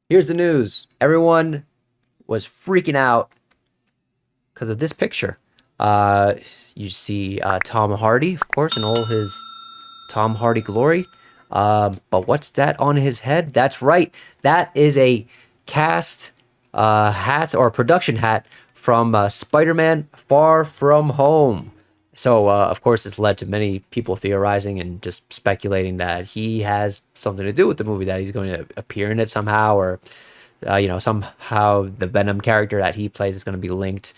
Here's the news. Everyone was freaking out because of this picture. Uh, you see Tom Hardy, of course, in all his Tom Hardy glory. But what's that on his head? That's right. That is a cast hat or a production hat from Spider-Man Far From Home. So, of course, it's led to many people theorizing and just speculating that he has something to do with the movie, that he's going to appear in it somehow, or, somehow the Venom character that he plays is going to be linked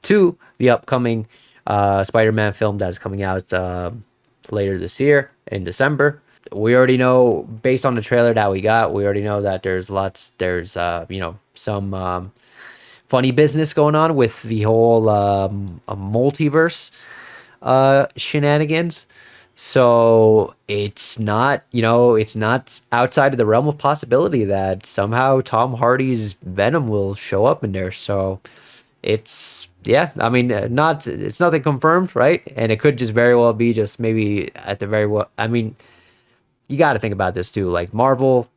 to the upcoming Spider-Man film that is coming out later this year in December. We already know, based on the trailer that we got, we already know that there's some funny business going on with the whole multiverse shenanigans. So it's not outside of the realm of possibility that somehow Tom Hardy's Venom will show up in there. So yeah, I mean, it's nothing confirmed, right? And it could just very well be just maybe at the very well. I mean, you got to think about this too. Like Marvel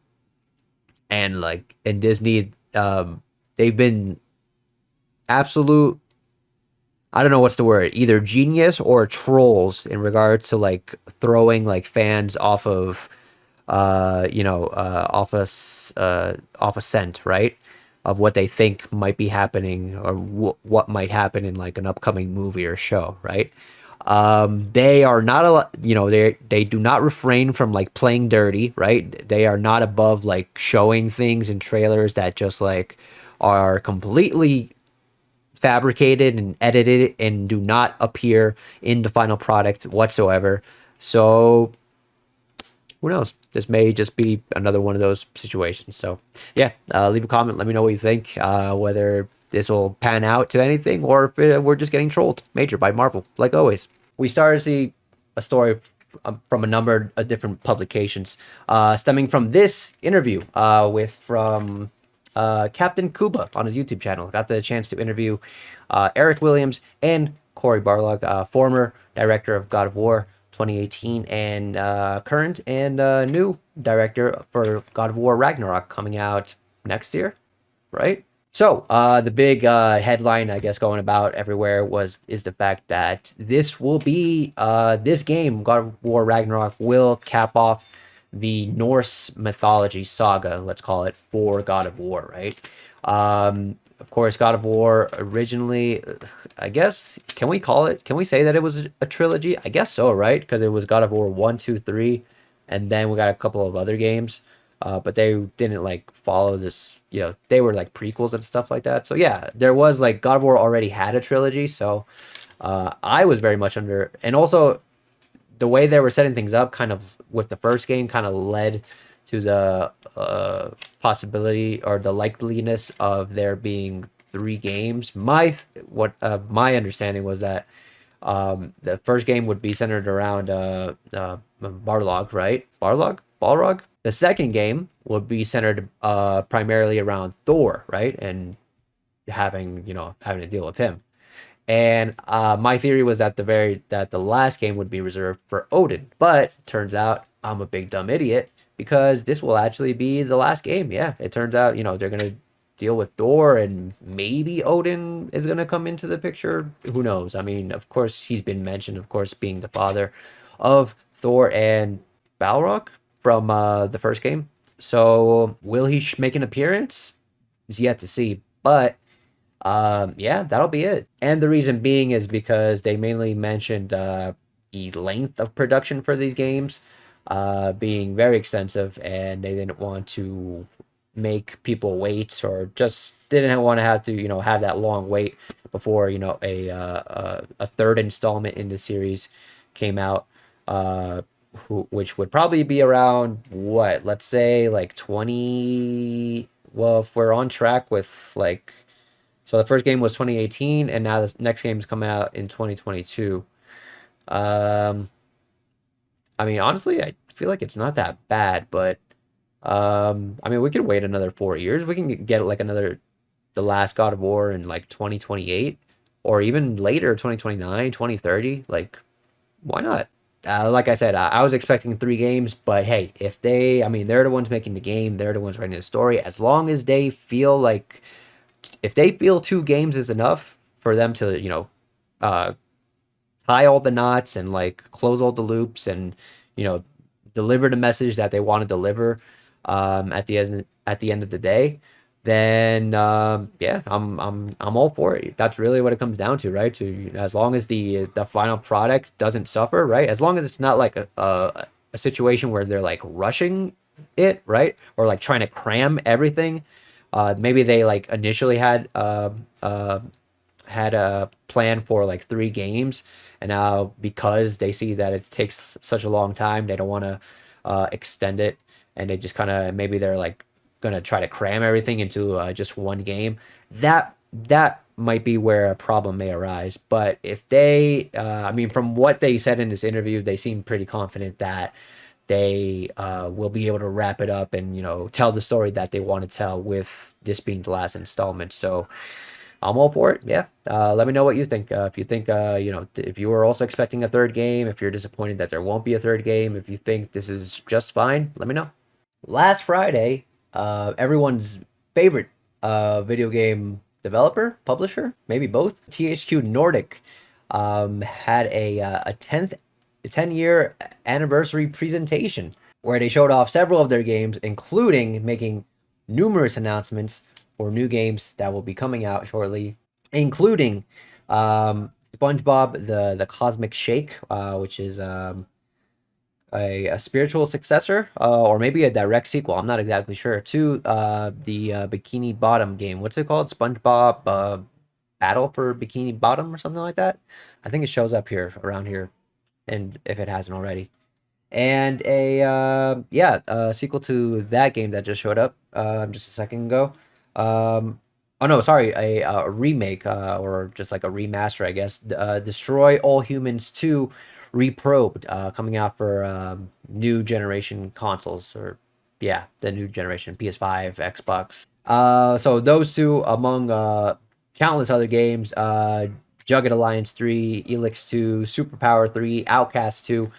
and Disney, they've been absolute, I don't know what's the word, either genius or trolls in regards to like throwing like fans off of off a scent, right? Of what they think might be happening, or what might happen in like an upcoming movie or show, right? They are not they do not refrain from like playing dirty, right? They are not above like showing things in trailers that just like are completely fabricated and edited and do not appear in the final product whatsoever. So who knows? This may just be another one of those situations. So yeah, leave a comment. Let me know what you think. Whether this will pan out to anything, or if we're just getting trolled major by Marvel, like always. We started to see a story from a number of different publications, stemming from this interview from Captain Kuba on his YouTube channel. Got the chance to interview Eric Williams and Corey Barlog, former director of God of War 2018, and current and new director for God of War Ragnarok, coming out next year, right? So the big headline, I guess, going about everywhere is the fact that this game, God of War Ragnarok, will cap off the Norse mythology saga, let's call it, for God of War, right? Of course, God of War originally, I guess, can we say that it was a trilogy? I guess so, right? Because it was God of War 1, 2, 3, and then we got a couple of other games. But they didn't like follow this, they were like prequels and stuff like that. So yeah, there was like God of War already had a trilogy. So I was very much under, and also the way they were setting things up kind of with the first game kind of led to the possibility or the likeliness of there being three games. My understanding was that the first game would be centered around Barlog, right? Balrog. The second game would be centered primarily around Thor, right? And having to deal with him. And my theory was that the last game would be reserved for Odin, but turns out I'm a big dumb idiot, because this will actually be the last game. Yeah, it turns out they're gonna deal with Thor, and maybe Odin is gonna come into the picture. Who knows? I mean, of course he's been mentioned, of course, being the father of Thor and Balrog from the first game. So will he make an appearance? Is yet to see, but yeah, that'll be it. And the reason being is because they mainly mentioned the length of production for these games being very extensive, and they didn't want to make people wait, or just didn't want to have to have that long wait before a third installment in the series came out, which would probably be around, what, let's say like 20, well, if we're on track with like, so the first game was 2018, and now the next game is coming out in 2022. Um, I mean, honestly, I feel like it's not that bad, but I mean, we could wait another 4 years. We can get like the last God of War in like 2028, or even later, 2029, 2030. Like, why not? like I said, I was expecting 3 games, but hey, if they, I mean, they're the ones making the game, they're the ones writing the story. As long as they feel like, if they feel 2 games is enough for them to, uh, tie all the knots and like close all the loops and you know deliver the message that they want to deliver at the end of the day, then yeah, I'm all for it. That's really what it comes down to, right? To as long as the final product doesn't suffer, right? As long as it's not like a situation where they're like rushing it, right? Or like trying to cram everything. Maybe they like initially had a plan for like 3 games, and now because they see that it takes such a long time, they don't want to extend it, and they just kind of, maybe they're like gonna try to cram everything into just 1 game. That might be where a problem may arise. But if they, I mean, from what they said in this interview, they seem pretty confident that they will be able to wrap it up and tell the story that they want to tell with this being the last installment. So I'm all for it. Yeah. Let me know what you think. If you think, if you were also expecting a 3rd game, if you're disappointed that there won't be a 3rd game, if you think this is just fine, let me know. Last Friday, everyone's favorite video game developer, publisher, maybe both, THQ Nordic, had a 10-year anniversary presentation where they showed off several of their games, including making numerous announcements for new games that will be coming out shortly, including SpongeBob the Cosmic Shake, which is a spiritual successor, or maybe a direct sequel. I'm not exactly sure, to the Bikini Bottom game. What's it called? SpongeBob Battle for Bikini Bottom or something like that. I think it shows up here around here, and if it hasn't already. And a yeah, a sequel to that game that just showed up just a second ago. Oh no, sorry, a remake, or just like a remaster, I guess. Destroy All Humans 2 Reprobed, coming out for new generation consoles, or yeah, the new generation PS5, Xbox. So those two, among countless other games, Jugged Alliance 3, Elix 2, Superpower 3, Outcast 2.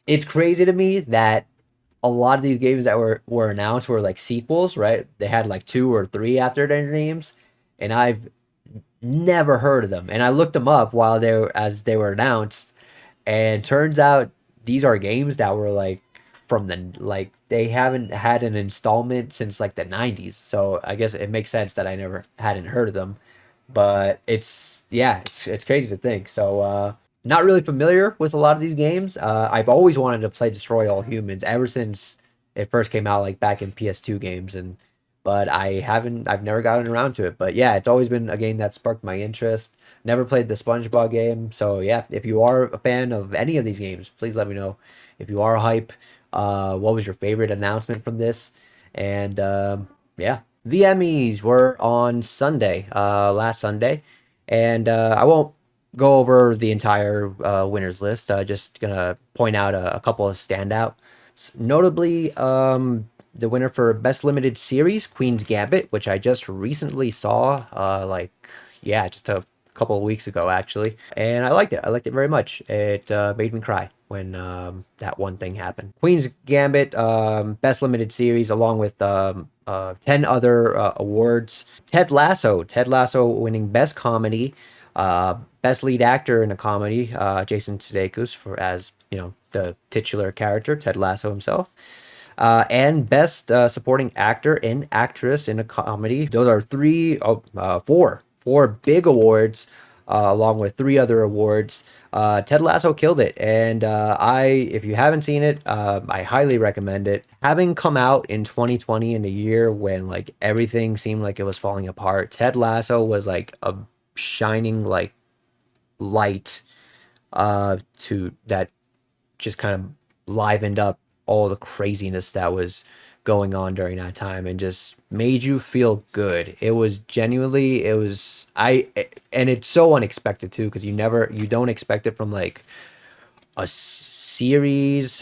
It's crazy to me that a lot of these games that were announced were like sequels, right? They had like 2 or 3 after their names, and I've never heard of them. And I looked them up while they were announced, and turns out these are games that were like from the, like, they haven't had an installment since like the 90s. So I guess it makes sense that I never hadn't heard of them. But it's, yeah, it's crazy to think. So not really familiar with a lot of these games. I've always wanted to play Destroy All Humans ever since it first came out, like back in PS2 games, and but I've never gotten around to it. But yeah, it's always been a game that sparked my interest. Never played the SpongeBob game, so yeah, if you are a fan of any of these games, please let me know. If you are hype, what was your favorite announcement from this? And yeah, the Emmys were on Sunday, last Sunday, and I won't go over the entire winners list. Just gonna point out a couple of standout, notably the winner for best limited series, Queen's Gambit, which I just recently saw, like, yeah, just a couple of weeks ago actually, and I liked it. I liked it very much. It made me cry when that one thing happened. Queen's Gambit, best limited series, along with 10 other awards. Ted Lasso winning best comedy, best lead actor in a comedy, Jason Sudeikis, for, as the titular character, Ted Lasso himself. And best supporting actor and actress in a comedy. Those are four big awards, along with 3 other awards. Ted Lasso killed it, and if you haven't seen it, I highly recommend it. Having come out in 2020, in a year when like everything seemed like it was falling apart, Ted Lasso was like a shining like light to that, just kind of livened up all the craziness that was going on during that time, and just made you feel good. It was genuinely, it was, and it's so unexpected too, because you don't expect it from like a series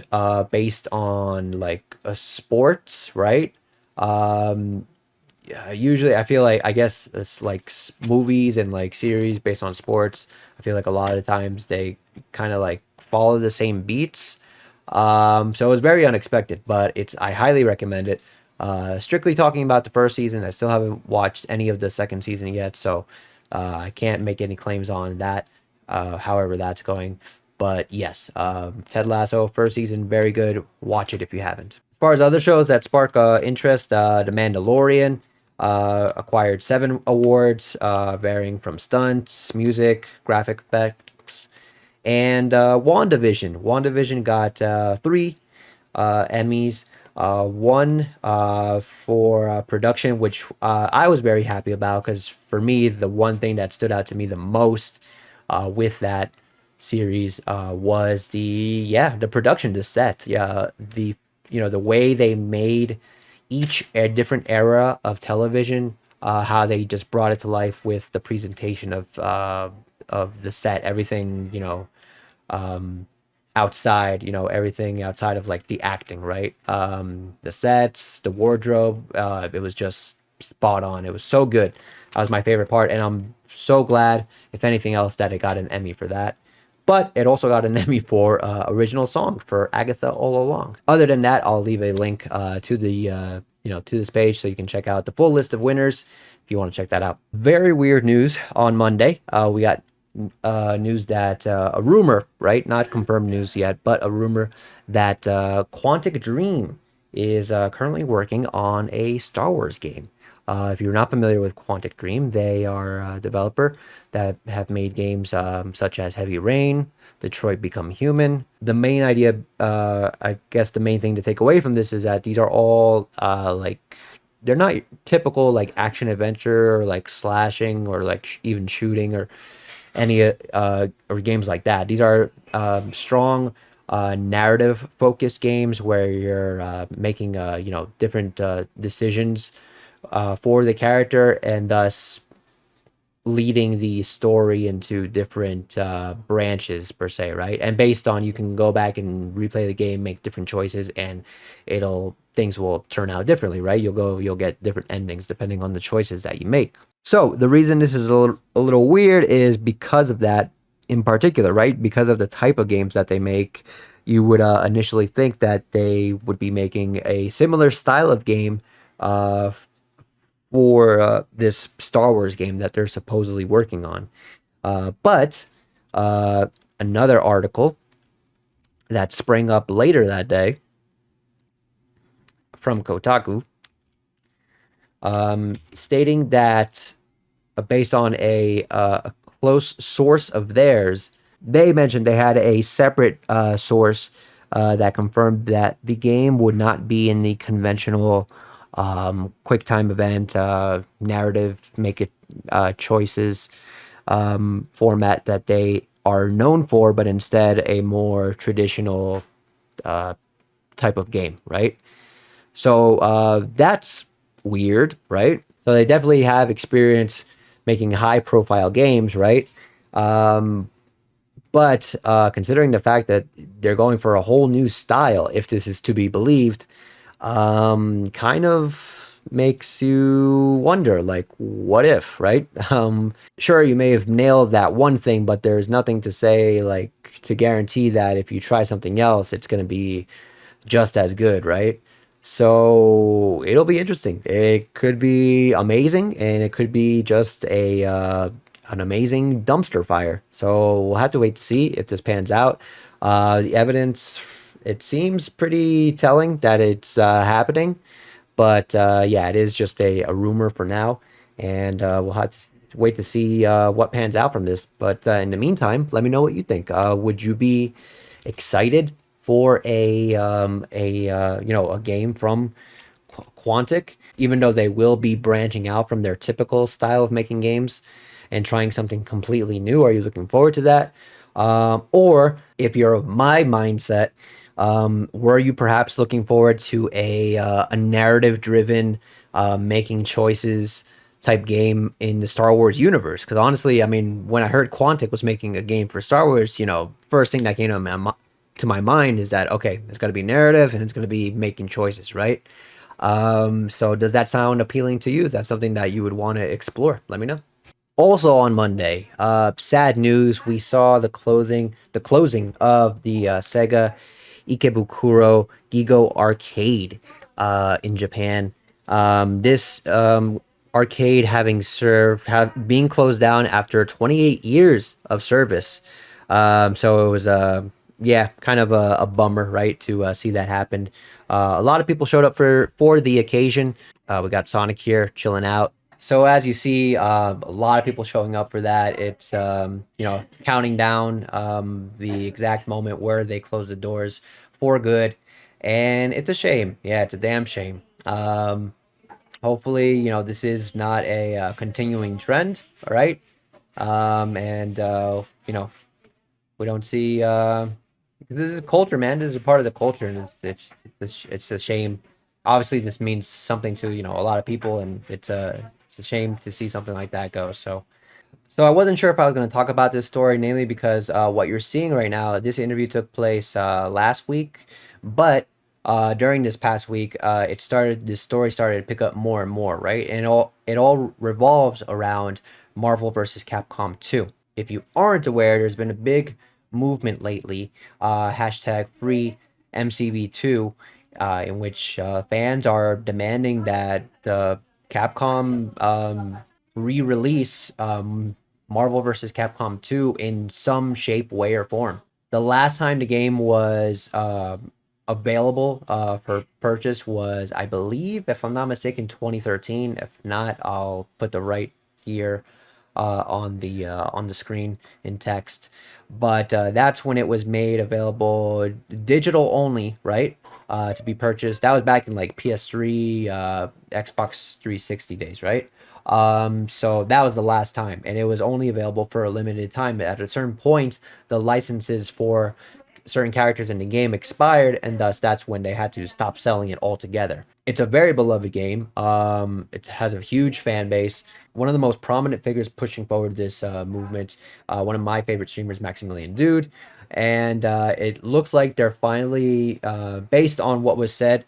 based on like a sports, right? Yeah, usually I feel like, I guess it's like movies and like series based on sports. I feel like a lot of the times they kind of like follow the same beats. So it was very unexpected, but I highly recommend it. Strictly talking about the first season, I still haven't watched any of the second season yet, so I can't make any claims on that. However, that's going. But yes, Ted Lasso first season, very good. Watch it if you haven't. As far as other shows that spark interest, The Mandalorian acquired 7 awards, varying from stunts, music, graphic effects, and WandaVision. WandaVision got 3 Emmys. One for production, which I was very happy about because for me, the one thing that stood out to me the most with that series was the production, the set, the way they made each a different era of television, how they just brought it to life with the presentation of the set, everything, outside, everything outside of like the acting, right? The sets, the wardrobe, it was just spot on. It was so good. That was my favorite part, and I'm so glad, if anything else, that it got an Emmy for that. But it also got an Emmy for original song for Agatha All Along. Other than that, I'll leave a link to the to this page so you can check out the full list of winners if you want to check that out. Very weird news on Monday. We got news that a rumor, right? Not confirmed news yet, but a rumor that Quantic Dream is currently working on a Star Wars game. If you're not familiar with Quantic Dream, they are a developer that have made games such as Heavy Rain, Detroit Become Human. The main idea, I guess the main thing to take away from this is that these are all they're not typical like action adventure or like slashing or like even shooting or any or games like that. These are strong narrative focused games where you're making different decisions for the character and thus leading the story into different branches per se, right? And based on, you can go back and replay the game, make different choices, and things will turn out differently, right? You'll get different endings depending on the choices that you make. So the reason this is a little weird is because of that in particular, right? Because of the type of games that they make, you would initially think that they would be making a similar style of game for this Star Wars game that they're supposedly working on. But another article that sprang up later that day from Kotaku, stating that based on a close source of theirs, they mentioned they had a separate source that confirmed that the game would not be in the conventional quick time event narrative, make it choices format that they are known for, but instead a more traditional type of game, right? So that's weird, right? So they definitely have experience making high profile games, right? But considering the fact that they're going for a whole new style, if this is to be believed, kind of makes you wonder, like, what if, right? Sure, you may have nailed that one thing, but there's nothing to say, like, to guarantee that if you try something else, it's going to be just as good, right? So it'll be interesting. It could be amazing, and it could be just an amazing dumpster fire. So we'll have to wait to see if this pans out. The evidence, it seems pretty telling that it's happening, but yeah, it is just a rumor for now, and we'll have to wait to see what pans out from this. But in the meantime, let me know what you think. Would you be excited for a game from Quantic, even though they will be branching out from their typical style of making games and trying something completely new? Are you looking forward to that? Or if you're of my mindset, were you perhaps looking forward to a narrative-driven, making choices type game in the Star Wars universe? Because honestly, I mean, when I heard Quantic was making a game for Star Wars, first thing that came to my mind is that, okay, it's going to be narrative and it's going to be making choices, right? So does that sound appealing to you? Is that something that you would want to explore? Let me know. Also on Monday, sad news. We saw the closing of the Sega Ikebukuro Gigo Arcade in Japan. This arcade having being closed down after 28 years of service. So it was yeah, kind of a bummer, right, to see that happen. A lot of people showed up for the occasion. We got Sonic here chilling out. So as you see, a lot of people showing up for that. It's counting down the exact moment where they close the doors for good, and it's a shame. Yeah, it's a damn shame. Hopefully, this is not a continuing trend. All right, and we don't see. This is a culture, man. This is a part of the culture, and it's a shame. Obviously, this means something to a lot of people, and it's a shame to see something like that go. So I wasn't sure if I was going to talk about this story, namely because what you're seeing right now, this interview took place last week, but during this past week, this story started to pick up more and more, right? And it all revolves around Marvel versus Capcom 2. If you aren't aware, there's been a big movement lately, hashtag free MCV2, in which fans are demanding that the Capcom re-release Marvel vs. Capcom 2 in some shape, way, or form. The last time the game was available for purchase was, I believe, if I'm not mistaken, 2013. If not, I'll put the right year on the screen in text. But that's when it was made available digital only, right? To be purchased. That was back in like PS3, Xbox 360 days, right? So that was the last time, and it was only available for a limited time. At a certain point, the licenses for certain characters in the game expired, and thus that's when they had to stop selling it altogether. It's a very beloved game. It has a huge fan base. One of the most prominent figures pushing forward this movement. One of my favorite streamers, Maximilian Dude, and it looks like they're finally, based on what was said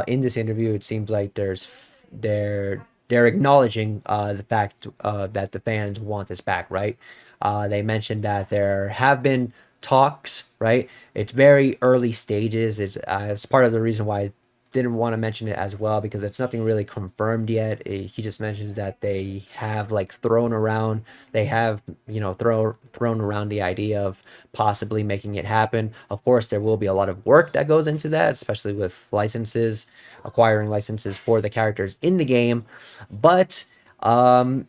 in this interview, it seems like they're acknowledging the fact that the fans want this back, right? They mentioned that there have been talks, right? It's very early stages. It's part of the reason why I didn't want to mention it as well, because it's nothing really confirmed yet. He just mentions that they have like they have thrown around the idea of possibly making it happen. Of course, there will be a lot of work that goes into that, especially with acquiring licenses for the characters in the game. But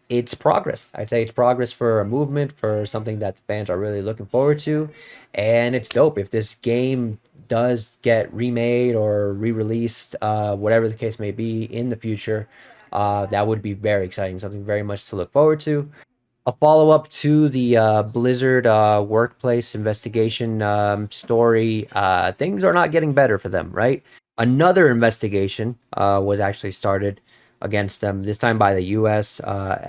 it's progress. I'd say it's progress for a movement, for something that the fans are really looking forward to, and it's dope if this game does get remade or re-released, whatever the case may be in the future. That would be very exciting, something very much to look forward to. A follow-up to the Blizzard workplace investigation story. Things are not getting better for them, right? Another investigation was actually started against them, this time by the U.S.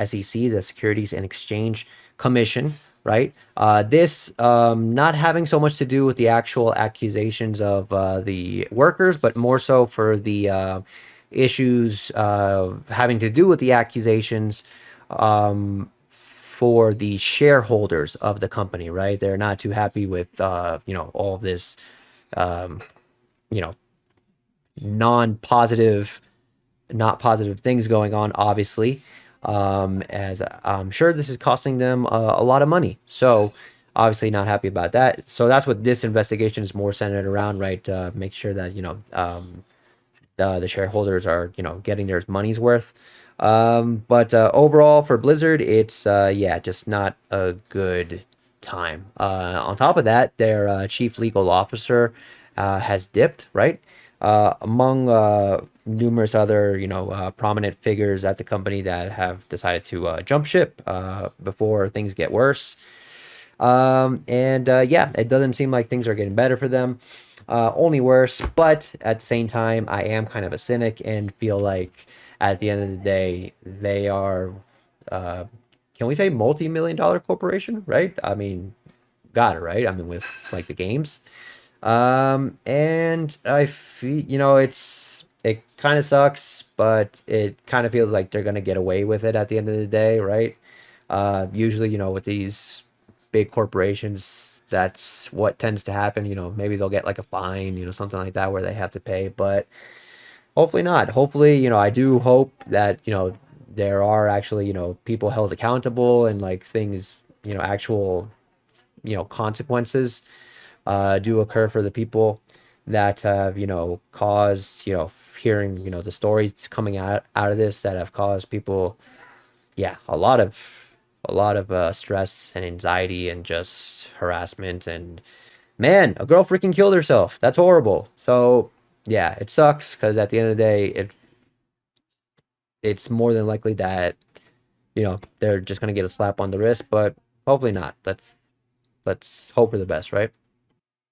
SEC, the Securities and Exchange Commission, right? This not having so much to do with the actual accusations of the workers, but more so for the issues having to do with the accusations for the shareholders of the company, right? They're not too happy with all of this you know non-positive, not positive things going on, obviously, as I'm sure this is costing them a lot of money. So obviously not happy about that. So that's what this investigation is more centered around, right? Make sure that the shareholders are getting their money's worth. But overall for Blizzard, it's yeah, just not a good time. On top of that, their chief legal officer has dipped, right? Among numerous other prominent figures at the company that have decided to jump ship before things get worse. And yeah, it doesn't seem like things are getting better for them, only worse. But at the same time, I am kind of a cynic and feel like at the end of the day, they are, uh, can we say multi-million dollar corporation, right? I mean, got it, right? I mean, with like the games. And I feel, it kind of sucks, but it kind of feels like they're gonna get away with it at the end of the day, right? Usually, with these big corporations, that's what tends to happen. Maybe they'll get like a fine, something like that where they have to pay, but hopefully not. Hopefully, I do hope that, there are actually, people held accountable and like things, actual, consequences do occur for the people that have, caused, hearing, the stories coming out of this that have caused people, yeah, a lot of stress and anxiety and just harassment and man, a girl freaking killed herself. That's horrible. So yeah, it sucks because at the end of the day, it's more than likely that they're just gonna get a slap on the wrist, but hopefully not. Let's hope for the best, right?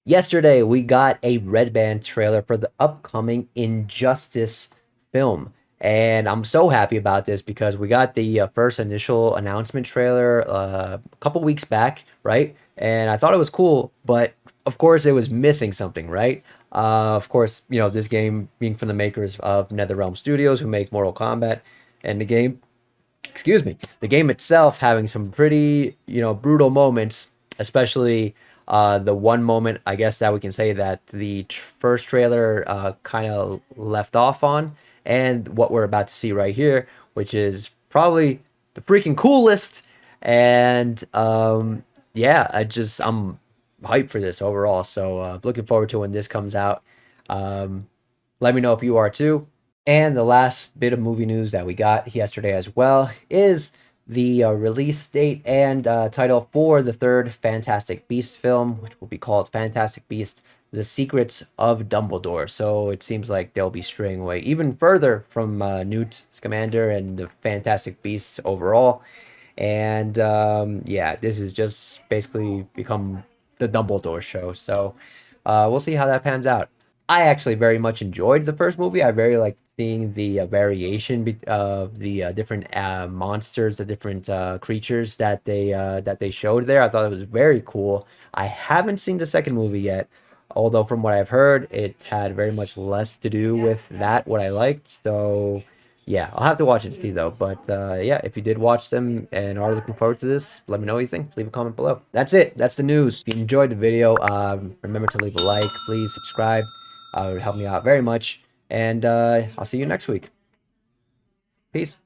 Yesterday, we got a Red Band trailer for the upcoming Injustice film. And I'm so happy about this because we got the first initial announcement trailer a couple weeks back, right? And I thought it was cool, but of course, it was missing something, right? Of course, this game being from the makers of NetherRealm Studios, who make Mortal Kombat, and the game itself having some pretty, brutal moments, especially the one moment, I guess, that we can say that the first trailer kind of left off on, and what we're about to see right here, which is probably the freaking coolest. And yeah, I'm hyped for this overall. So looking forward to when this comes out. Let me know if you are too. And the last bit of movie news that we got yesterday as well is the release date and title for the third Fantastic Beast film, which will be called Fantastic Beast: The Secrets of Dumbledore. So it seems like they'll be straying away even further from Newt Scamander and the Fantastic Beasts overall. And yeah, this has just basically become the Dumbledore show. So we'll see how that pans out. I actually very much enjoyed the first movie. I very liked seeing the variation of the different monsters, the different creatures that they showed there. I thought it was very cool. I haven't seen the second movie yet, although from what I've heard, it had very much less to do with that what I liked. So yeah, I'll have to watch it to see though. But yeah, if you did watch them and are looking forward to this, let me know what you think. Leave a comment below. That's it. That's the news. If you enjoyed the video, remember to leave a like. Please subscribe. It would help me out very much. And I'll see you next week. Peace.